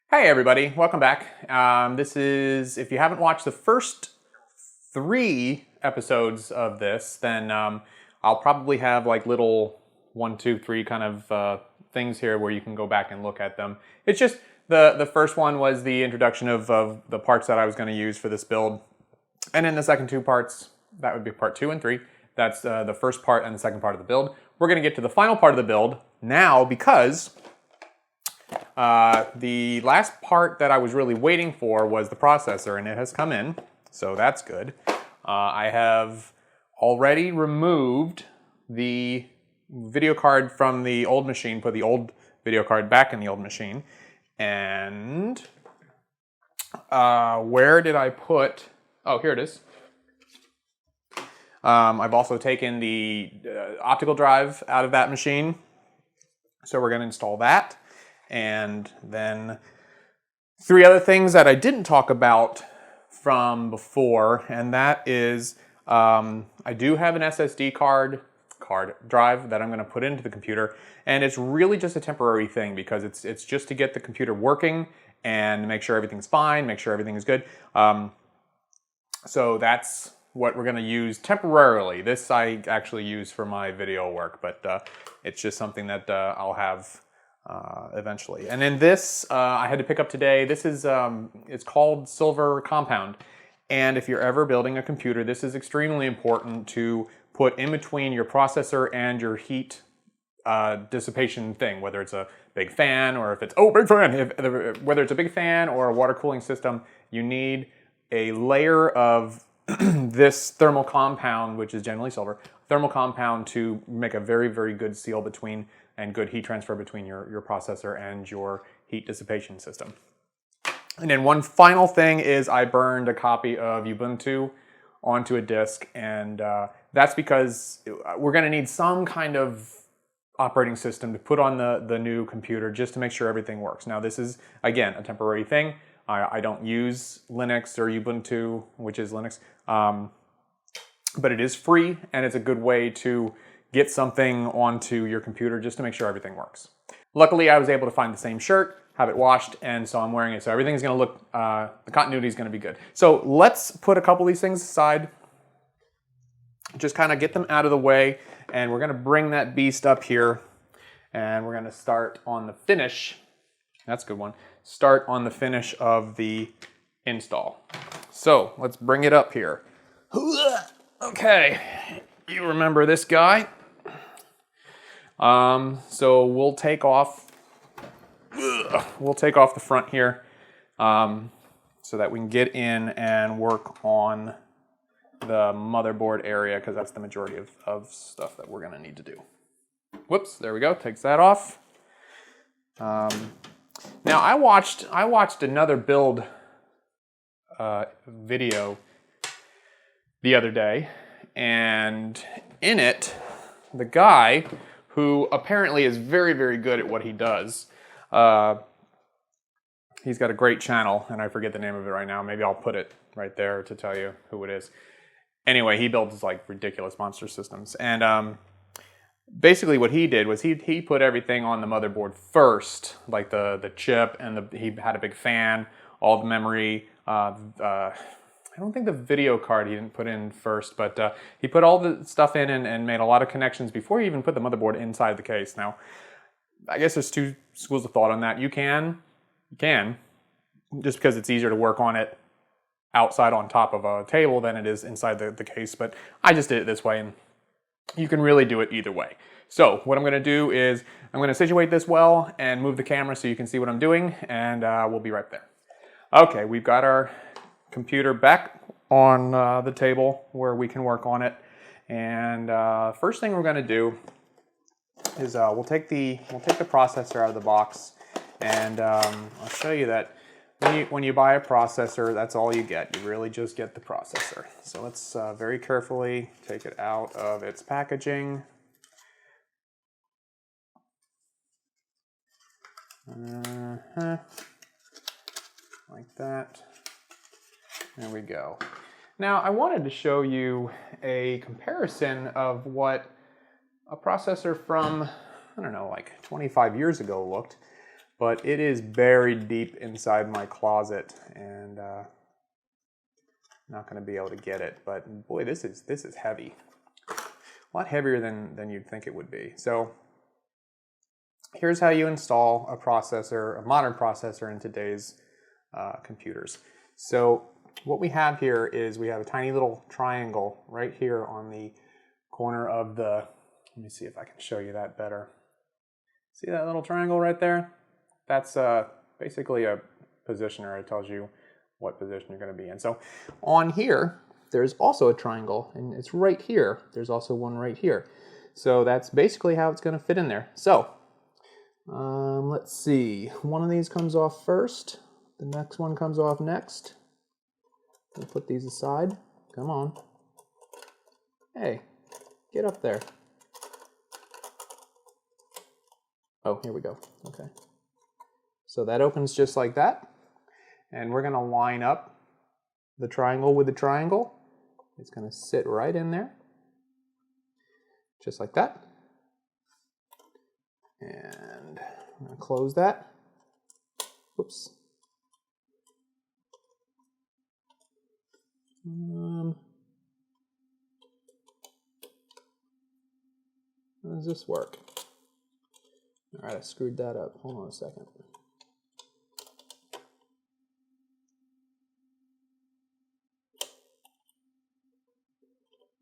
Hey everybody, welcome back. This is, if you haven't watched the first 3 episodes of this, then I'll probably have like little 1, 2, 3 kind of things here where you can go back and look at them. It's just the first one was the introduction of the parts that I was going to use for this build. And then the second 2 parts, that would be part 2 and 3. That's the first part and the second part of the build. We're going to get to the final part of the build now because the last part that I was really waiting for was the processor, and it has come in, so that's good. I have already removed the video card from the old machine, put the old video card back in the old machine, and where did I put, oh, here it is. I've also taken the optical drive out of that machine, so we're going to install that. And then 3 other things that I didn't talk about from before, and that is I do have an SSD card drive that I'm going to put into the computer, and it's really just a temporary thing because it's just to get the computer working and make sure everything's fine, make sure everything is good. So that's what we're going to use temporarily. This I actually use for my video work, but it's just something that I'll have eventually. And then this I had to pick up today. This is it's called Silver Compound, and if you're ever building a computer, this is extremely important to put in between your processor and your heat dissipation thing, whether it's a big fan or if it's big fan, whether it's a big fan or a water cooling system, you need a layer of this thermal compound, which is generally silver, thermal compound, to make a very, very good seal between and good heat transfer between your processor and your heat dissipation system. And then one final thing is I burned a copy of Ubuntu onto a disk, and that's because we're going to need some kind of operating system to put on the new computer just to make sure everything works. Now this is, again, a temporary thing. I don't use Linux or Ubuntu, which is Linux, but it is free, and it's a good way to get something onto your computer just to make sure everything works. Luckily, I was able to find the same shirt, have it washed, and so I'm wearing it, so everything's going to look, the continuity is going to be good. So let's put a couple of these things aside, just kind of get them out of the way, and we're going to bring that beast up here, and we're going to start on the finish. That's a good one. Start on the finish of the install. So let's bring it up here. Okay, you remember this guy. So we'll take off the front here so that we can get in and work on the motherboard area, because that's the majority of stuff that we're going to need to do. Whoops, there we go. Takes that off. Now I watched another build video the other day, and in it, the guy, who apparently is very, very good at what he does, he's got a great channel, and I forget the name of it right now. Maybe I'll put it right there to tell you who it is. Anyway, he builds like ridiculous monster systems, and basically what he did was he put everything on the motherboard first, like the chip, and he had a big fan, all the memory. I don't think the video card he didn't put in first, but he put all the stuff in and made a lot of connections before he even put the motherboard inside the case. Now, I guess there's 2 schools of thought on that. You can, just because it's easier to work on it outside on top of a table than it is inside the case, but I just did it this way, and you can really do it either way. So what I'm going to do is I'm going to situate this well and move the camera so you can see what I'm doing, and we'll be right there. Okay, we've got our computer back on the table where we can work on it, and first thing we're going to do is we'll take the processor out of the box, and I'll show you that when you buy a processor, that's all you get. You really just get the processor. So let's very carefully take it out of its packaging. Like that. There we go. Now I wanted to show you a comparison of what a processor from, I don't know, like 25 years ago looked. but it is buried deep inside my closet, and not going to be able to get it. But boy, this is heavy. A lot heavier than you'd think it would be. So here's how you install a processor, a modern processor in today's computers. So what we have here is we have a tiny little triangle right here on the corner of the, let me see if I can show you that better. See that little triangle right there? That's basically a positioner. It tells you what position you're going to be in. So on here, there's also a triangle, and it's right here. There's also one right here. So that's basically how it's going to fit in there. So let's see. One of these comes off first. The next one comes off next. We'll put these aside. Come on. Hey, get up there. Oh, here we go. Okay. So that opens just like that. And we're going to line up the triangle with the triangle. It's going to sit right in there. Just like that. And I'm going to close that. Whoops. How does this work? All right, I screwed that up. Hold on a second.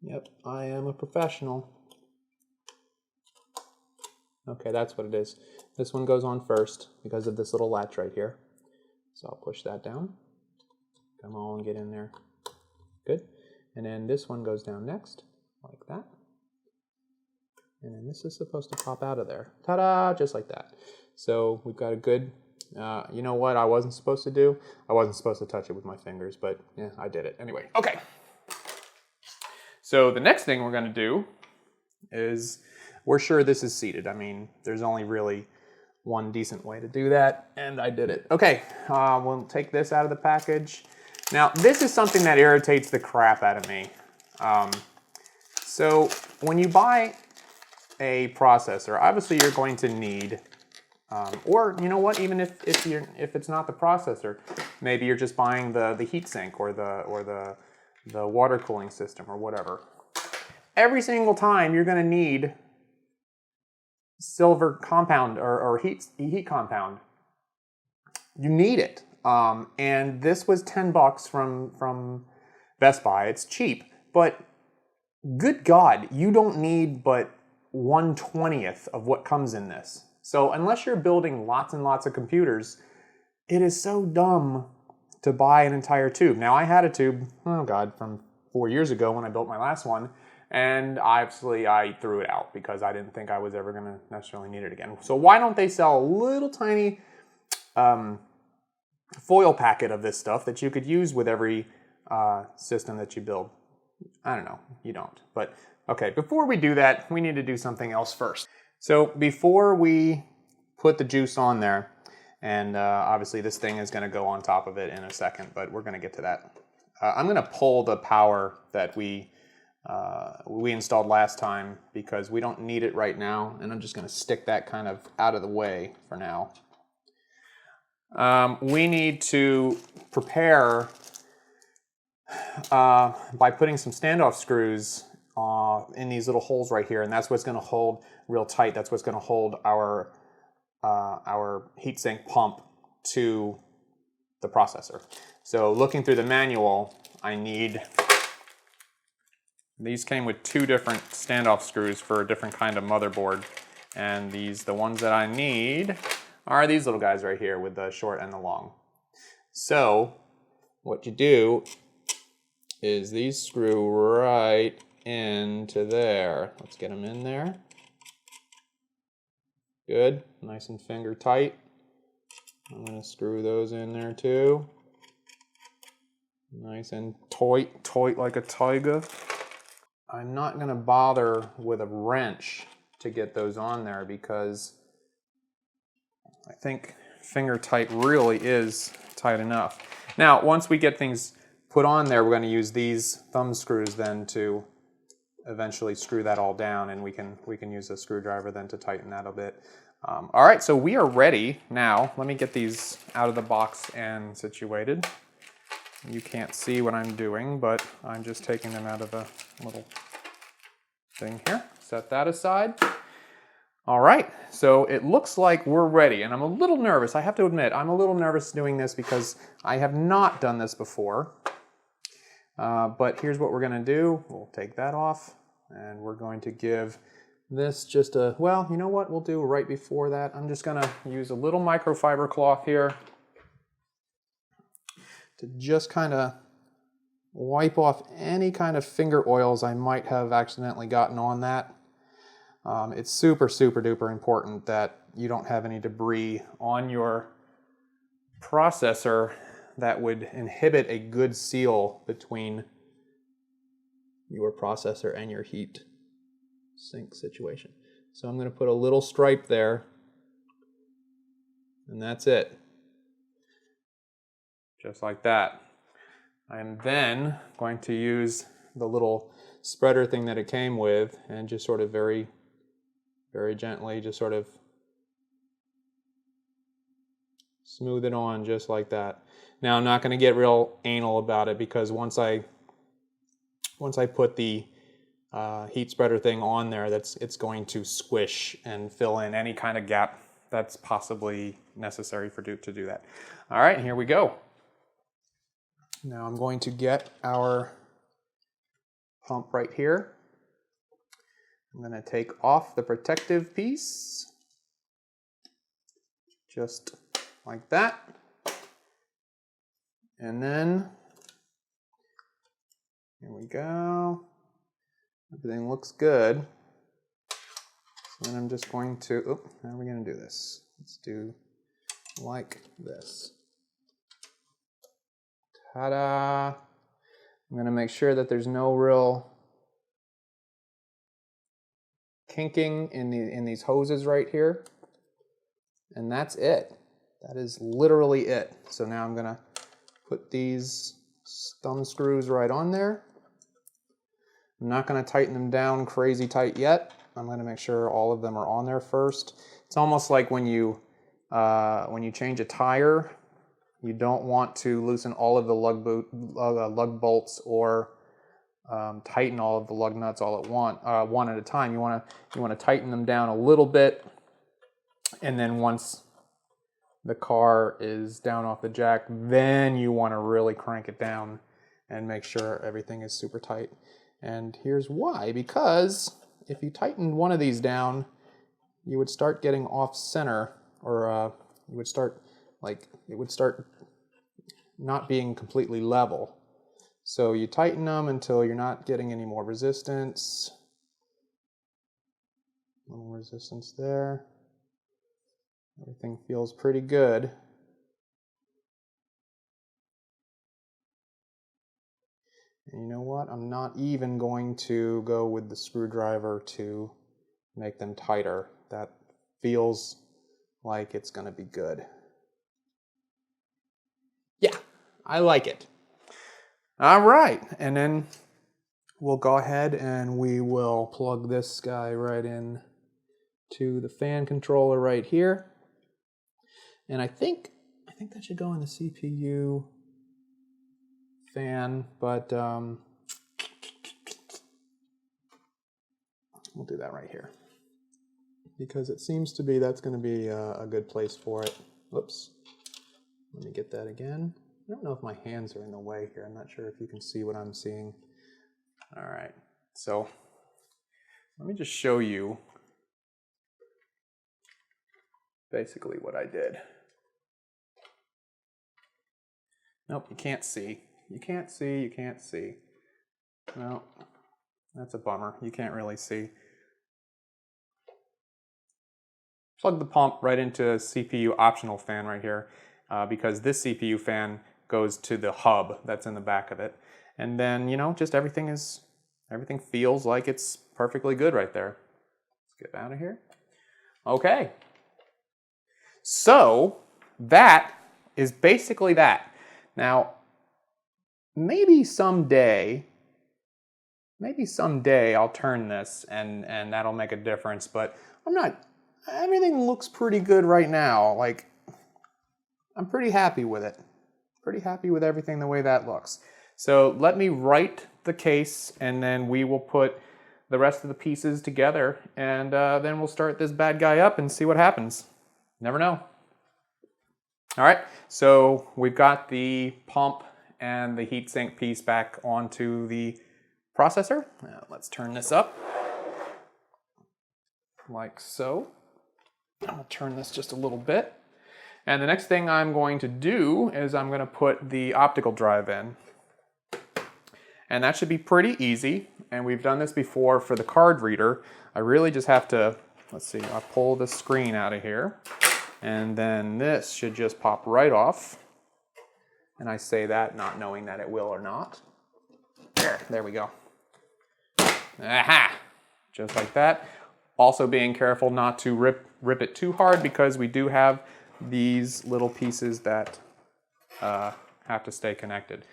Yep, I am a professional. Okay, that's what it is. This one goes on first because of this little latch right here. So I'll push that down. Come on, get in there. Good. And then this one goes down next, like that. And then this is supposed to pop out of there. Ta-da! Just like that. So we've got a good, you know what I wasn't supposed to do? I wasn't supposed to touch it with my fingers, but yeah, I did it. Anyway, okay. So the next thing we're going to do is, we're sure this is seated. I mean, there's only really one decent way to do that, and I did it. Okay, we'll take this out of the package. Now, this is something that irritates the crap out of me. So when you buy a processor, obviously you're going to need, or you know what, even if it's not the processor, maybe you're just buying the heatsink or the water cooling system or whatever. Every single time you're going to need silver compound or heat compound. You need it. And this was $10 from Best Buy. It's cheap, but good God, you don't need but 1/20th of what comes in this. So unless you're building lots and lots of computers, it is so dumb to buy an entire tube. Now I had a tube, oh God, from 4 years ago when I built my last one, and obviously I threw it out because I didn't think I was ever going to necessarily need it again. So why don't they sell a little tiny foil packet of this stuff that you could use with every system that you build? I don't know, you don't. But okay, before we do that, we need to do something else first. So before we put the juice on there, and obviously this thing is going to go on top of it in a second, but we're going to get to that. I'm going to pull the power that we installed last time because we don't need it right now, and I'm just going to stick that kind of out of the way for now. We need to prepare by putting some standoff screws in these little holes right here, and that's what's going to hold real tight. That's what's going to hold our heatsink pump to the processor. So looking through the manual, I need, these came with 2 different standoff screws for a different kind of motherboard, and the ones that I need are these little guys right here with the short and the long. So what you do is these screw right into there. Let's get them in there. Good, nice and finger tight. I'm going to screw those in there too. Nice and tight like a tiger. I'm not going to bother with a wrench to get those on there because I think finger tight really is tight enough. Now, once we get things put on there, we're going to use these thumb screws then to eventually screw that all down, and we can use a screwdriver then to tighten that a bit. All right, so we are ready now. Let me get these out of the box and situated. You can't see what I'm doing, but I'm just taking them out of the little thing here. Set that aside. All right, so it looks like we're ready, and I'm a little nervous. I have to admit, I'm a little nervous doing this because I have not done this before. But here's what we're gonna do. We'll take that off, and we're going to give this just a, well, you know what we'll do right before that? I'm just gonna use a little microfiber cloth here to just kind of wipe off any kind of finger oils I might have accidentally gotten on that. It's super, super duper important that you don't have any debris on your processor that would inhibit a good seal between your processor and your heat sink situation. So I'm going to put a little stripe there, and that's it. Just like that. I'm then going to use the little spreader thing that it came with and just sort of very, very gently just sort of smooth it on just like that. Now I'm not going to get real anal about it because once I put the heat spreader thing on there, it's going to squish and fill in any kind of gap that's possibly necessary to do that. All right, here we go. Now I'm going to get our pump right here. I'm going to take off the protective piece, just like that. And then, here we go. Everything looks good. So then I'm just going to, oh, how are we going to do this? Let's do like this. Ta-da! I'm going to make sure that there's no real kinking in these hoses right here. And that's it. That is literally it. So now I'm going to put these thumb screws right on there. I'm not going to tighten them down crazy tight yet. I'm going to make sure all of them are on there first. It's almost like when you change a tire, you don't want to loosen all of the lug bolts or tighten all of the lug nuts all at one at a time. You want to tighten them down a little bit, and then once the car is down off the jack, then you want to really crank it down and make sure everything is super tight. And here's why, because if you tighten one of these down, you would start getting off center, or you would start, it would start not being completely level. So you tighten them until you're not getting any more resistance. A little resistance there. Everything feels pretty good. And you know what? I'm not even going to go with the screwdriver to make them tighter. That feels like it's going to be good. Yeah, I like it. All right, and then we'll go ahead and we will plug this guy right in to the fan controller right here. And I think that should go in the CPU fan, but we'll do that right here because it seems to be that's going to be a good place for it. Whoops. Let me get that again. I don't know if my hands are in the way here. I'm not sure if you can see what I'm seeing. All right, so let me just show you basically what I did. Nope, you can't see. You can't see, you can't see. No, that's a bummer. You can't really see. Plug the pump right into a CPU optional fan right here because this CPU fan goes to the hub that's in the back of it. And then, you know, just everything feels like it's perfectly good right there. Let's get out of here. Okay. So that is basically that. Now, maybe someday I'll turn this and that'll make a difference, but I'm everything looks pretty good right now. Like, I'm pretty happy with it. Pretty happy with everything the way that looks. So let me write the case, and then we will put the rest of the pieces together, and then we'll start this bad guy up and see what happens. Never know. All right, so we've got the pump and the heatsink piece back onto the processor. Now, let's turn this up like so. I'll turn this just a little bit. And the next thing I'm going to do is I'm going to put the optical drive in. And that should be pretty easy. And we've done this before for the card reader. I really just have to, let's see, I'll pull the screen out of here. And then this should just pop right off. And I say that not knowing that it will or not. There we go. Aha! Just like that. Also being careful not to rip it too hard, because we do have these little pieces that have to stay connected.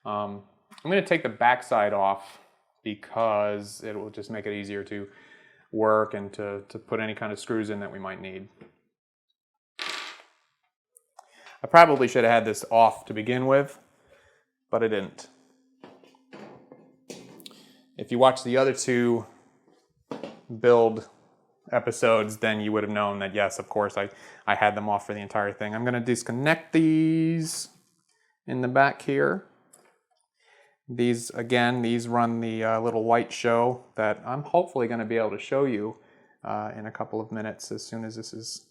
I'm going to take the back side off because it will just make it easier to work and to put any kind of screws in that we might need. I probably should have had this off to begin with, but I didn't. If you watch the other two build episodes, then you would have known that, yes, of course, I had them off for the entire thing. I'm going to disconnect these in the back here. These, again, these run the little light show that I'm hopefully going to be able to show you in a couple of minutes as soon as this is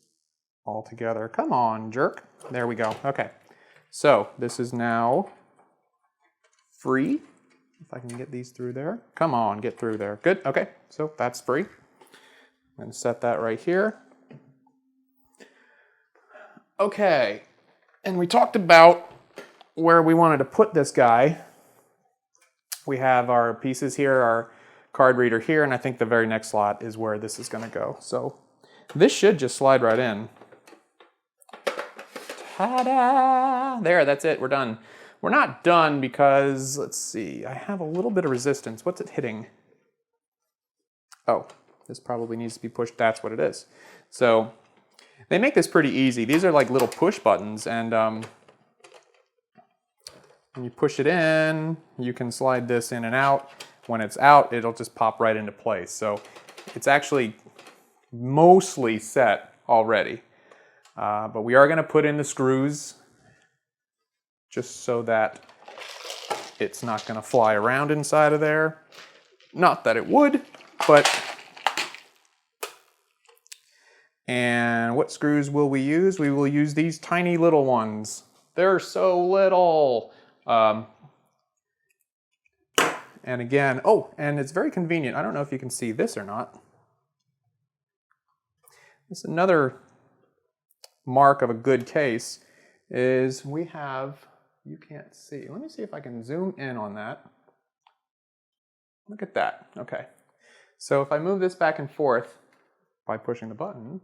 all together. Come on, jerk. There we go. Okay. So this is now free. If I can get these through there. Come on, get through there. Good. Okay. So that's free. I'm going to set that right here. Okay. And we talked about where we wanted to put this guy. We have our pieces here, our card reader here, and I think the very next slot is where this is going to go. So this should just slide right in. Ta-da! There, that's it. We're done. We're not done because, let's see, I have a little bit of resistance. What's it hitting? Oh, this probably needs to be pushed. That's what it is. So they make this pretty easy. These are like little push buttons, and when you push it in, you can slide this in and out. When it's out, it'll just pop right into place. So it's actually mostly set already. But we are going to put in the screws just so that it's not going to fly around inside of there. Not that it would, but... And what screws will we use? We will use these tiny little ones. They're so little. And again, oh, and it's very convenient. I don't know if you can see this or not. This is another mark of a good case is we have, you can't see. Let me see if I can zoom in on that. Look at that. Okay. So if I move this back and forth by pushing the button,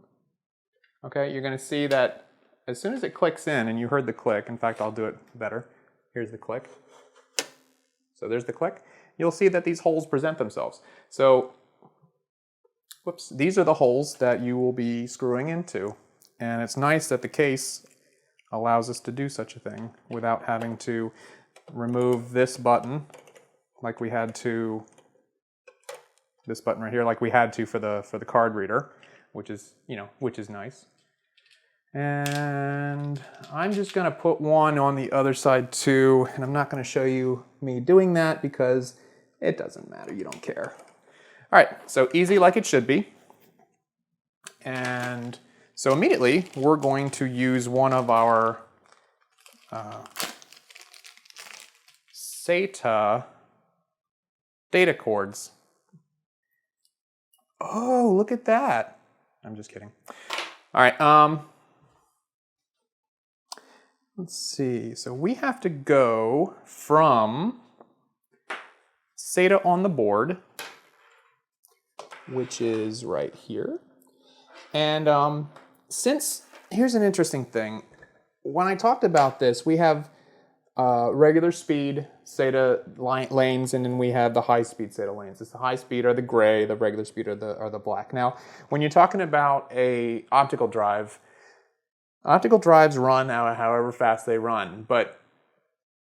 okay, you're going to see that as soon as it clicks in, and you heard the click, in fact, I'll do it better. Here's the click. So there's the click. You'll see that these holes present themselves. So, whoops, these are the holes that you will be screwing into. And it's nice that the case allows us to do such a thing without having to remove this button like we had to, this button right here, like we had to for the card reader, which is, which is nice. And I'm just going to put one on the other side too, and I'm not going to show you me doing that because it doesn't matter, you don't care. All right, so easy like it should be. And so immediately we're going to use one of our SATA data cords. Oh, look at that. I'm just kidding. All right, let's see. So we have to go from SATA on the board, which is right here. And since, here's an interesting thing. When I talked about this, we have regular speed SATA lanes, and then we have the high speed SATA lanes. The high speed are the gray, the regular speed are the black. Now, when you're talking about a optical drives run however fast they run, but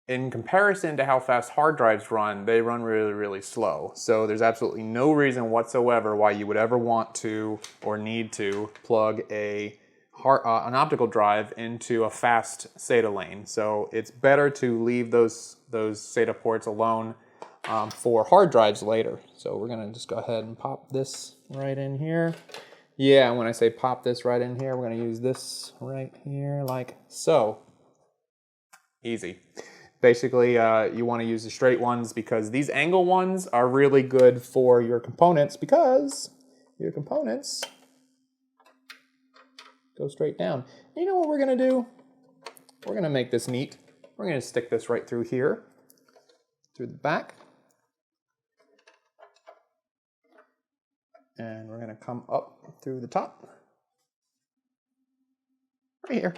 in comparison to how fast hard drives run, they run really, really slow. So there's absolutely no reason whatsoever why you would ever want to or need to plug an optical drive into a fast SATA lane. So it's better to leave those SATA ports alone for hard drives later. So we're gonna just go ahead and pop this right in here. Yeah, when I say pop this right in here, we're gonna use this right here like so. Easy. Basically, you want to use the straight ones because these angle ones are really good for your components because your components go straight down. You know what we're going to do? We're going to make this neat. We're going to stick this right through here, through the back. And we're going to come up through the top. Right here.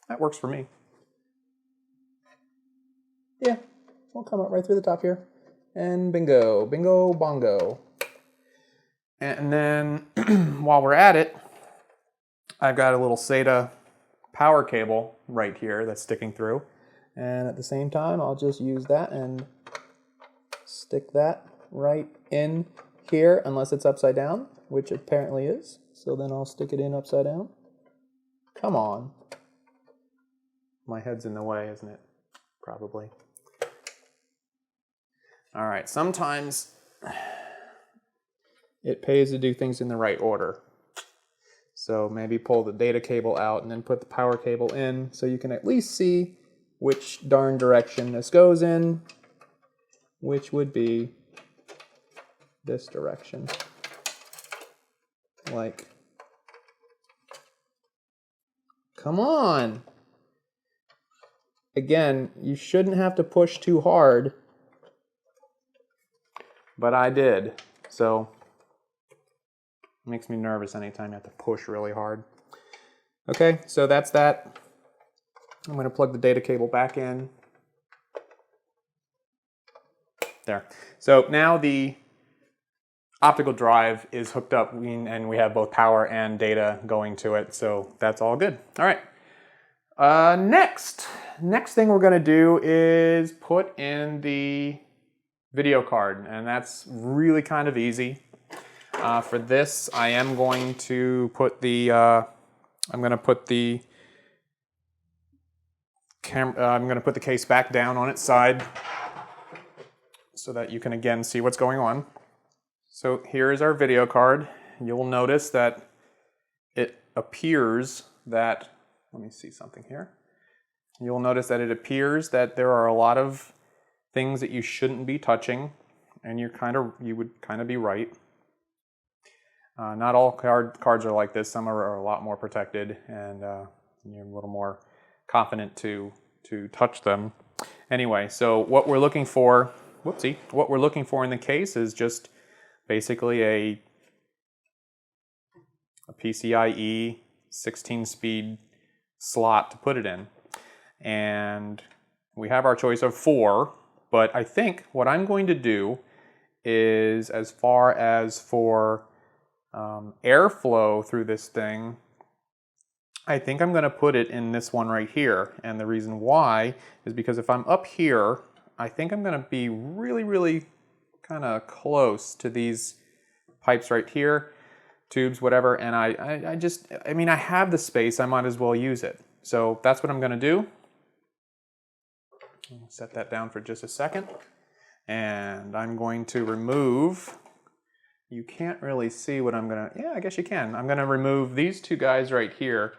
That works for me. Yeah, we'll come up right through the top here. And bingo, bingo, bongo. And then while we're at it, I've got a little SATA power cable right here that's sticking through. And at the same time, I'll just use that and stick that right in here, unless it's upside down, which it apparently is. So then I'll stick it in upside down. Come on. My head's in the way, isn't it? Probably. All right, sometimes it pays to do things in the right order. So maybe pull the data cable out and then put the power cable in so you can at least see which darn direction this goes in, which would be this direction. Like, come on. Again, you shouldn't have to push too hard. But I did, so it makes me nervous anytime you have to push really hard. Okay, so that's that. I'm going to plug the data cable back in. There. So now the optical drive is hooked up and we have both power and data going to it, so that's all good. All right. Next thing we're going to do is put in the video card, and that's really kind of easy. For this, I am going to put the I'm going to put the case back down on its side so that you can again see what's going on. So here is our video card. You'll notice that it appears that, let me see something here. You'll notice that it appears that there are a lot of things that you shouldn't be touching, and you would kind of be right. Not all cards are like this. Some are a lot more protected, and you're a little more confident to touch them. Anyway, so what we're looking for, what we're looking for in the case is just basically a PCIe 16-speed slot to put it in, and we have our choice of 4. But I think what I'm going to do is, as far as for airflow through this thing, I think I'm going to put it in this one right here. And the reason why is because if I'm up here, I think I'm going to be really, really kind of close to these pipes right here, tubes, whatever. And I mean, I have the space, I might as well use it. So that's what I'm going to do. Set that down for just a second, and I'm going to remove, you can't really see what I'm gonna, yeah, I guess you can. I'm gonna remove these two guys right here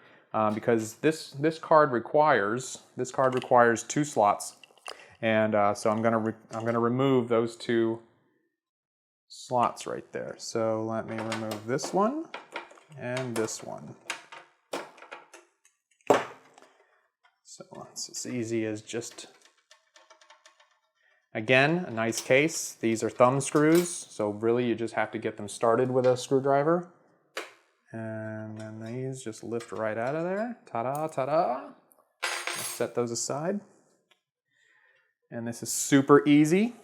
because this card requires 2 slots, and so I'm gonna remove those 2 slots right there. So let me remove this one and this one. So it's as easy as just, again, a nice case. These are thumb screws, so really you just have to get them started with a screwdriver. And then these just lift right out of there. Ta-da, ta-da. Let's set those aside. And this is super easy.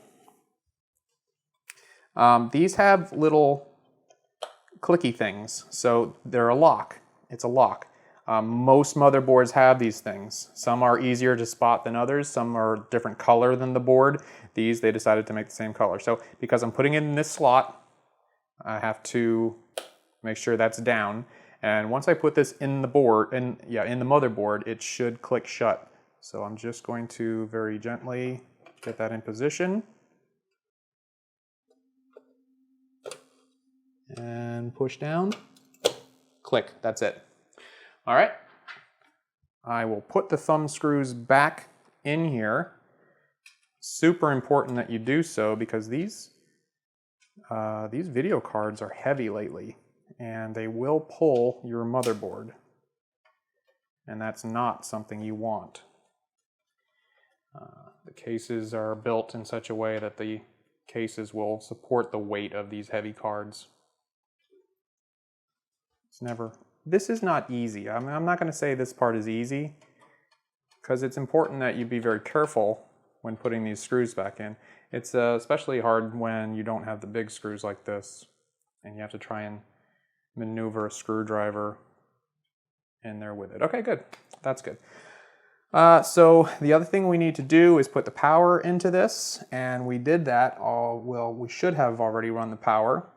These have little clicky things, so they're a lock. It's a lock. Most motherboards have these things. Some are easier to spot than others. Some are different color than the board. These, they decided to make the same color. So because I'm putting it in this slot, I have to make sure that's down. And once I put this in the board, in the motherboard, it should click shut. So I'm just going to very gently get that in position. And push down, click, that's it. All right, I will put the thumb screws back in here. Super important that you do so because these video cards are heavy lately and they will pull your motherboard. And that's not something you want. The cases are built in such a way that the cases will support the weight of these heavy cards. This is not easy. I mean, I'm not going to say this part is easy because it's important that you be very careful when putting these screws back in. It's especially hard when you don't have the big screws like this and you have to try and maneuver a screwdriver in there with it. Okay, good. That's good. So the other thing we need to do is put the power into this, and we did that. Well, we should have already run the power.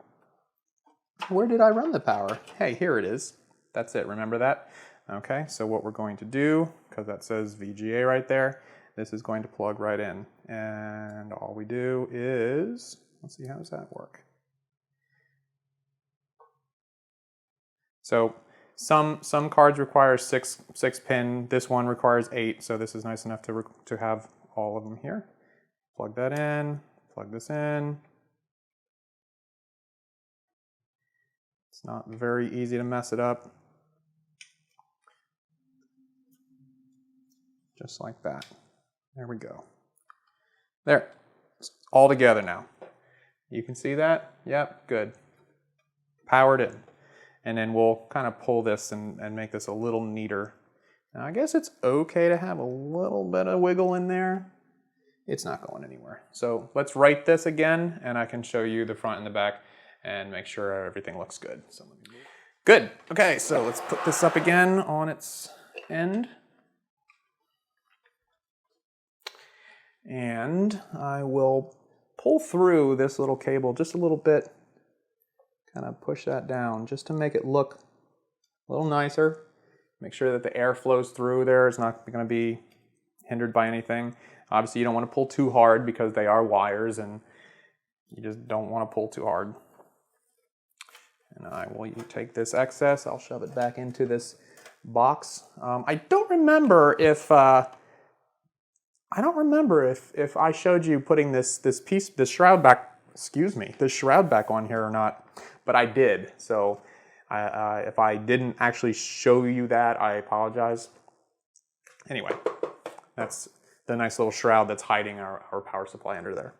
Where did I run the power? Hey, here it is. That's it, remember that? Okay, so what we're going to do, because that says VGA right there, this is going to plug right in. And all we do is, let's see, how does that work? So some cards require six pin, this one requires 8, so this is nice enough to have all of them here. Plug that in, plug this in. It's not very easy to mess it up. Just like that. There we go. There. It's all together now. You can see that? Yep, good. Powered in. And then we'll kind of pull this and make this a little neater. Now I guess it's okay to have a little bit of wiggle in there. It's not going anywhere. So let's write this again and I can show you the front and the back and make sure everything looks good. So good. Okay, so let's put this up again on its end. And I will pull through this little cable just a little bit, kind of push that down just to make it look a little nicer. Make sure that the air flows through there. It's not going to be hindered by anything. Obviously, you don't want to pull too hard because they are wires and you just don't want to pull too hard. And I will take this excess, I'll shove it back into this box. I don't remember if I showed you putting this shroud back on here or not, but I did. So if I didn't actually show you that, I apologize. Anyway, that's the nice little shroud that's hiding our power supply under there.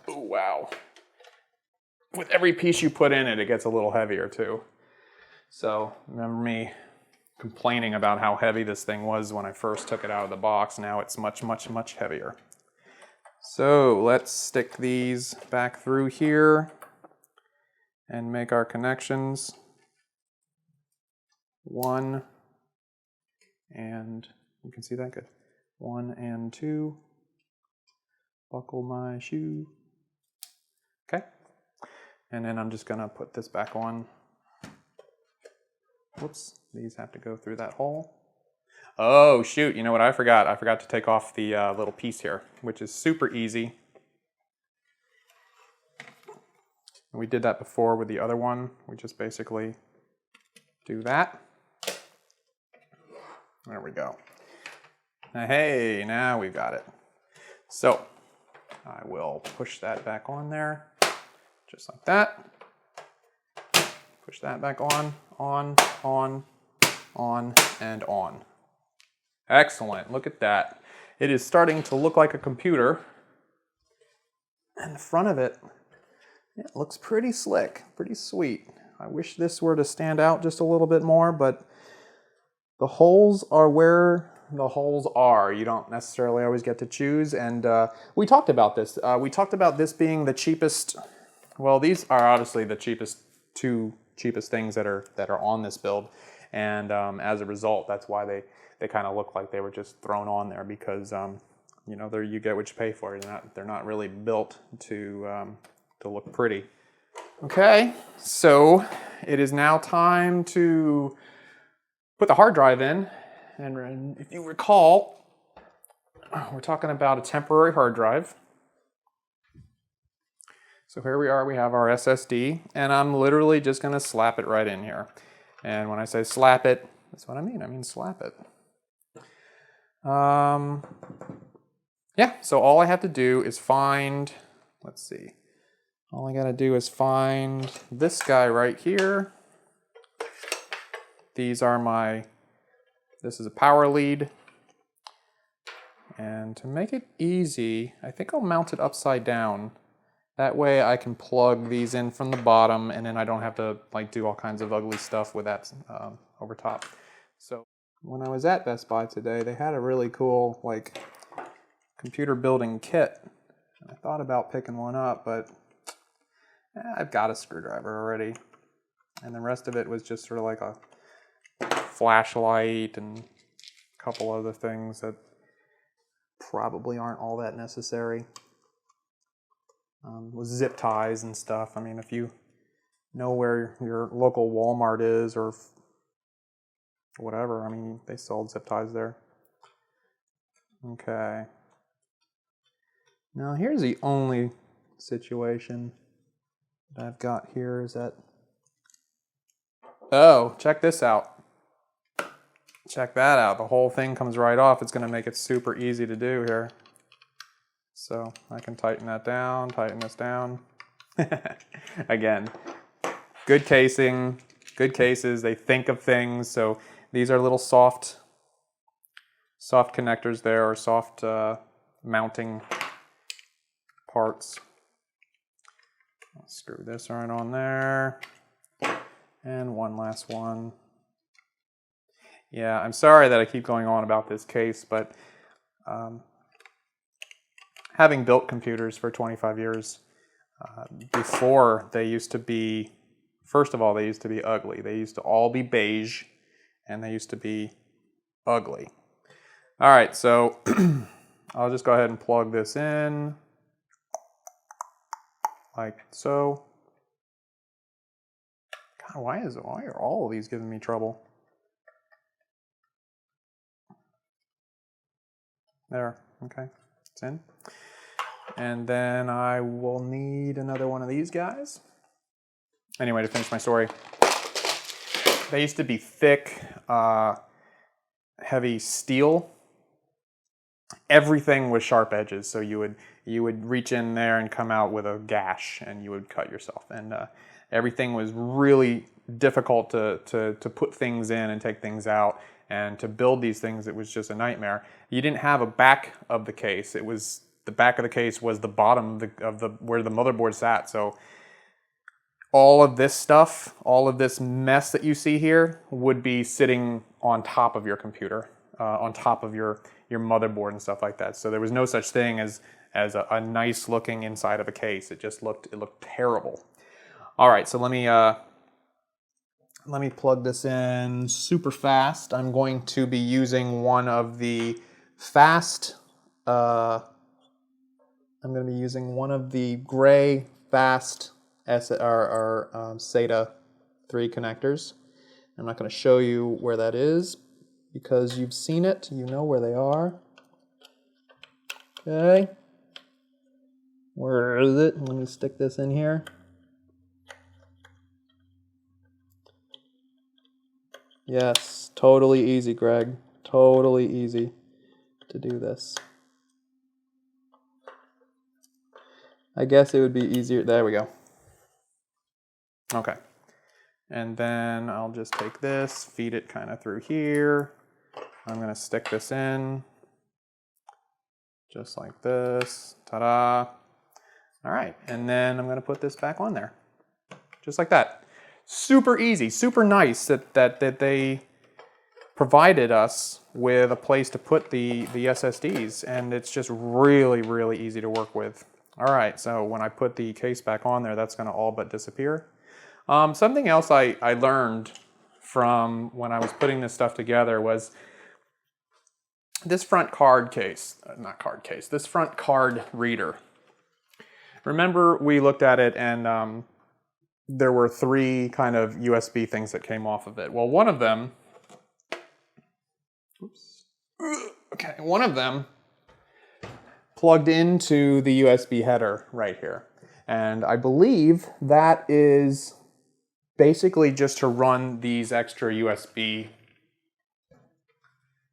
Oh, wow. With every piece you put in it, it gets a little heavier too. So remember me complaining about how heavy this thing was when I first took it out of the box. Now it's much, much, much heavier. So let's stick these back through here and make our connections. 1 and, you can see that good. 1 and 2. Buckle my shoe. Okay. And then I'm just gonna put this back on. Whoops, these have to go through that hole. Oh shoot, you know what I forgot? I forgot to take off the little piece here, which is super easy. We did that before with the other one. We just basically do that. There we go. Now, hey, now we've got it. So I will push that back on there, just like that. Push that back on, and on. Excellent, look at that. It is starting to look like a computer. And the front of it, it looks pretty slick, pretty sweet. I wish this were to stand out just a little bit more, but the holes are where the holes are. You don't necessarily always get to choose, and we talked about this. We talked about this being the cheapest. Well, these are obviously the two cheapest things that are on this build, and as a result, that's why they kind of look like they were just thrown on there, because you know, there you get what you pay for. They're not really built to look pretty. Okay, so it is now time to put the hard drive in, and if you recall, we're talking about a temporary hard drive. So here we are, we have our SSD, and I'm literally just gonna slap it right in here. And when I say slap it, that's what I mean slap it. Yeah, so all I have to do is find, let's see, all I gotta do is find this guy right here. These are this is a power lead. And to make it easy, I think I'll mount it upside down. That way I can plug these in from the bottom, and then I don't have to like do all kinds of ugly stuff with that over top. So when I was at Best Buy today, they had a really cool like computer building kit. And I thought about picking one up, but I've got a screwdriver already. And the rest of it was just sort of like a flashlight and a couple other things that probably aren't all that necessary. With zip ties and stuff. I mean, if you know where your local Walmart is or whatever, I mean, they sold zip ties there. Okay. Now here's the only situation that I've got here is that, oh, check this out. Check that out. The whole thing comes right off. It's going to make it super easy to do here. So I can tighten that down, tighten this down. Again, good casing, good cases. They think of things. So these are little soft connectors there, or soft mounting parts. I'll screw this right on there. And one last one. Yeah, I'm sorry that I keep going on about this case, but having built computers for 25 years, before they used to be, first of all, they used to be ugly. They used to all be beige, and they used to be ugly. All right, so I'll just go ahead and plug this in, like so. God, why are all of these giving me trouble? There, okay, it's in. And then I will need another one of these guys. Anyway, to finish my story, they used to be thick, heavy steel. Everything was sharp edges, so you would reach in there and come out with a gash, and you would cut yourself. And everything was really difficult to put things in and take things out. And to build these things, it was just a nightmare. You didn't have a back of the case. It was the back of the case was the bottom of the where the motherboard sat. So all of this stuff, all of this mess that you see here, would be sitting on top of your computer, on top of your motherboard and stuff like that. So there was no such thing as a nice looking inside of a case. It looked terrible. All right, so let me plug this in super fast. I'm going to be using one of the fast. I'm going to be using one of the gray fast SATA 3 connectors. I'm not going to show you where that is because you've seen it. You know where they are. Okay. Where is it? Let me stick this in here. Yes, totally easy, Greg. Totally easy to do this. I guess it would be easier. There we go. Okay. And then I'll just take this, feed it kind of through here. I'm going to stick this in just like this. Ta-da. All right. And then I'm going to put this back on there. Just like that. Super easy, super nice that they provided us with a place to put the SSDs, and it's just really, really easy to work with. All right, so when I put the case back on there, that's gonna all but disappear. Something else I learned from when I was putting this stuff together was this front card case, this front card reader. Remember we looked at it and there were 3 kind of USB things that came off of it. Well, one of them, one of them plugged into the USB header right here. And I believe that is basically just to run these extra USB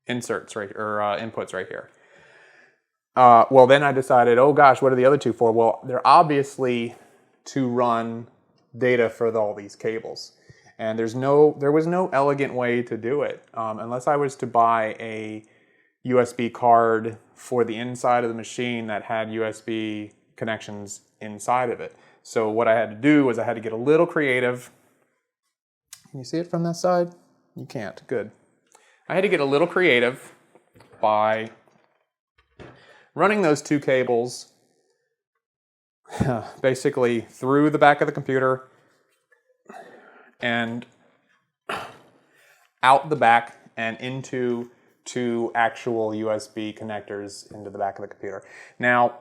inserts right, or inputs right here. Well, then I decided, oh gosh, what are the other 2 for? Well, they're obviously to run data for all these cables. And there was no elegant way to do it unless I was to buy a USB card for the inside of the machine that had USB connections inside of it. So what I had to do was I had to get a little creative. Can you see it from that side? You can't. Good. I had to get a little creative by running those 2 cables basically through the back of the computer and out the back and into 2 actual USB connectors into the back of the computer. Now,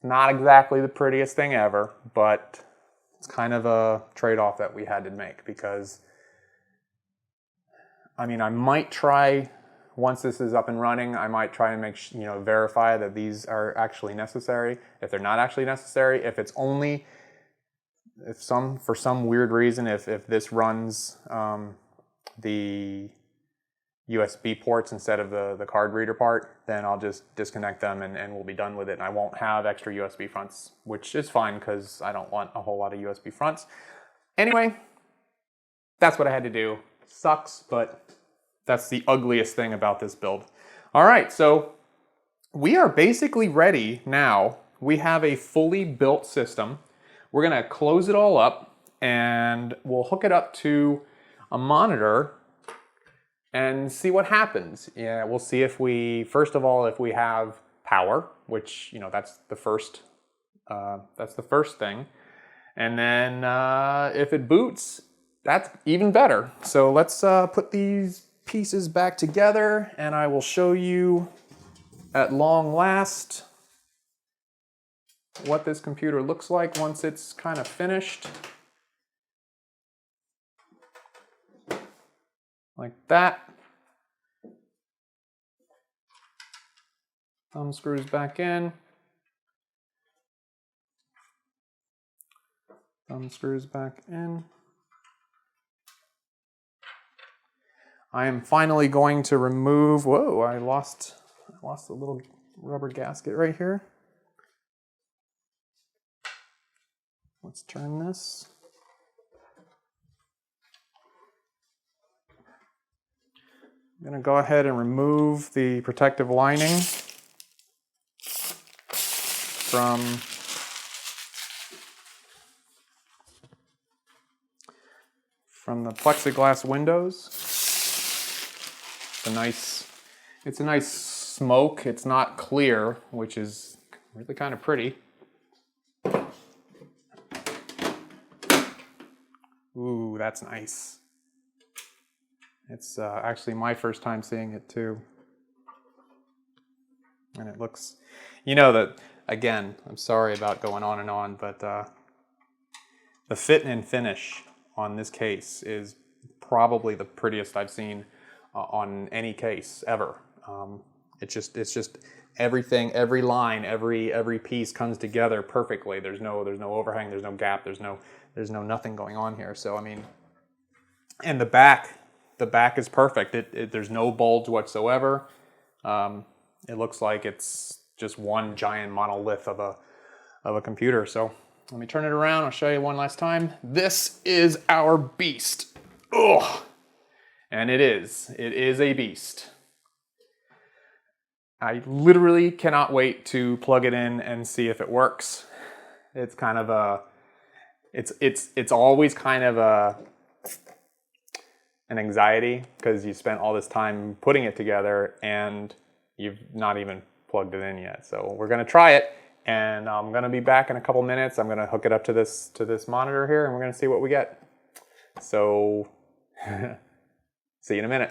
not exactly the prettiest thing ever, but it's kind of a trade-off that we had to make because, I mean, I might try, once this is up and running, I might try and verify that these are actually necessary. If they're not actually necessary, if it's only, for some weird reason, if this runs the USB ports instead of the card reader part, then I'll just disconnect them and we'll be done with it. And I won't have extra USB fronts, which is fine because I don't want a whole lot of USB fronts. Anyway, that's what I had to do. Sucks, but that's the ugliest thing about this build. All right, so we are basically ready now. We have a fully built system. We're gonna close it all up and we'll hook it up to a monitor and see what happens. Yeah, we'll see if first of all, if we have power, which, that's the first thing. And then if it boots, that's even better. So let's put these pieces back together and I will show you at long last what this computer looks like once it's kind of finished. Like that. Thumb screws back in. Thumb screws back in. I am finally going to remove, whoa, I lost a little rubber gasket right here. Let's turn this. I'm going to go ahead and remove the protective lining from the plexiglass windows. It's a nice smoke. It's not clear, which is really kind of pretty. Ooh, that's nice. It's actually my first time seeing it too. And it looks, that, again, I'm sorry about going on and on, but the fit and finish on this case is probably the prettiest I've seen on any case ever. It's just everything, every line, every piece comes together perfectly. There's no overhang, there's no gap, there's no nothing going on here. So I mean, and the back is perfect. There's no bulge whatsoever. It looks like it's just one giant monolith of a computer. So let me turn it around. I'll show you one last time. This is our beast. Ugh. And it is a beast. I literally cannot wait to plug it in and see if it works. It's kind of it's always kind of an and anxiety because you spent all this time putting it together and you've not even plugged it in yet. So we're gonna try it, and I'm gonna be back in a couple minutes. I'm gonna hook it up to this monitor here, and we're gonna see what we get. So see you in a minute.